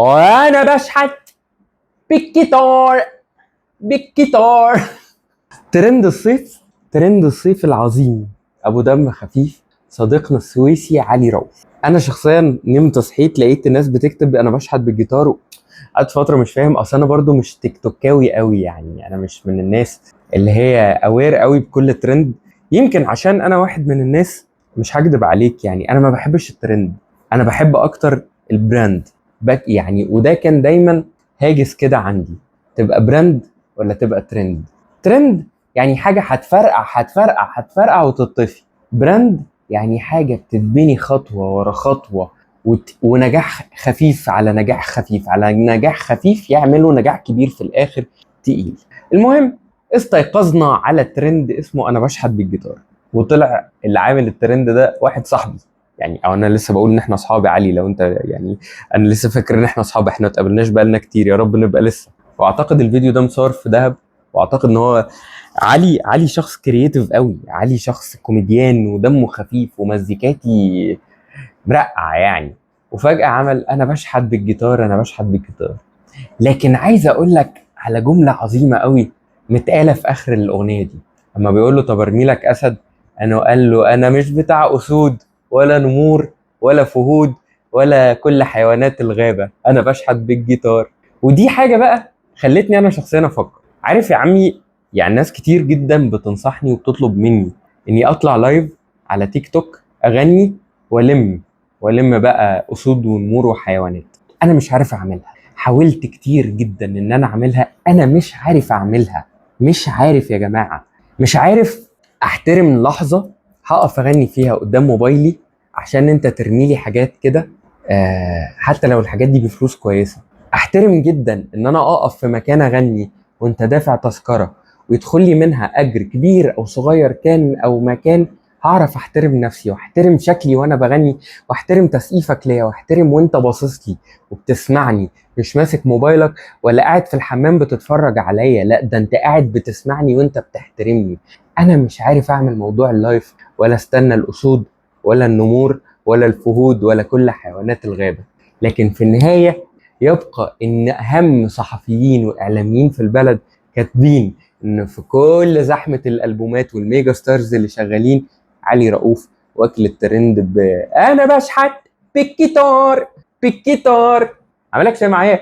وانا بشحت بالجيتار بالجيتار. ترند الصيف، ترند الصيف العظيم ابو دم خفيف صديقنا السويسي علي رؤوف. انا شخصيا نمت صحيت لقيت الناس بتكتب انا بشحت بالجيتار. قعدت فتره مش فاهم، اصل انا برضو مش تيك توكاوي قوي، يعني انا مش من الناس اللي هي اوير قوي بكل ترند. يمكن عشان انا واحد من الناس، مش هكدب عليك، يعني انا ما بحبش الترند، انا بحب اكتر البراند. يعني وده كان دايما هاجس كده عندي، تبقى براند ولا تبقى ترند. ترند يعني حاجه هتفرقع وتطفي. براند يعني حاجه بتتبني خطوه ورا خطوه، ونجاح خفيف على نجاح خفيف على نجاح خفيف يعملوا نجاح كبير في الاخر تقيل. المهم، استيقظنا على ترند اسمه انا بشحت بالجيتار، وطلع اللي عامل الترند ده واحد صاحبي. يعني او انا لسه بقول ان احنا اصحاب علي، لو انت يعني انا لسه فاكر ان احنا اصحاب، احنا ما اتقابلناش بقالنا كتير، يا رب نبقى لسه. واعتقد الفيديو ده مصور في دهب، واعتقد ان هو علي شخص كرييتيف قوي، علي شخص كوميديان ودمه خفيف ومزيكاتي مرقع يعني. وفجأة عمل انا بشحت بالجيتار انا بشحت بالجيتار. لكن عايز اقول لك على جملة عظيمة قوي متقالة في اخر الاغنية دي، اما بيقول له طب ارمي لك اسد، انا قال له انا مش بتاع اسود ولا نمور ولا فهود ولا كل حيوانات الغابة، انا بشحت بالجيتار. ودي حاجة بقى خلتني انا شخصيا افكر، عارف يا عمي، يعني ناس كتير جدا بتنصحني وبتطلب مني اني اطلع لايف على تيك توك اغني والم بقى اسود ونمور وحيوانات. انا مش عارف اعملها، حاولت كتير جدا ان انا اعملها، انا مش عارف اعملها. مش عارف يا جماعة، مش عارف احترم لحظة هقف اغني فيها قدام موبايلي عشان انت ترمي لي حاجات كده. حتى لو الحاجات دي بفلوس كويسة، احترم جدا ان انا اقف في مكان اغني وانت دافع تذكرة ويدخل لي منها اجر كبير او صغير كان او مكان. هعرف احترم نفسي واحترم شكلي وانا بغني، واحترم تسقيفك ليا، واحترم وانت باصص لي وبتسمعني، مش ماسك موبايلك ولا قاعد في الحمام بتتفرج عليا، لا ده انت قاعد بتسمعني وانت بتحترمني. انا مش عارف اعمل موضوع اللايف ولا استنى الاسود ولا النمور ولا الفهود ولا كل حيوانات الغابة. لكن في النهاية يبقى ان اهم صحفيين واعلاميين في البلد كاتبين ان في كل زحمة الالبومات والميجا ستارز اللي شغالين علي رؤوف واكل الترند انا بشحت بالجيتار بالجيتار. عملك شيء معايا؟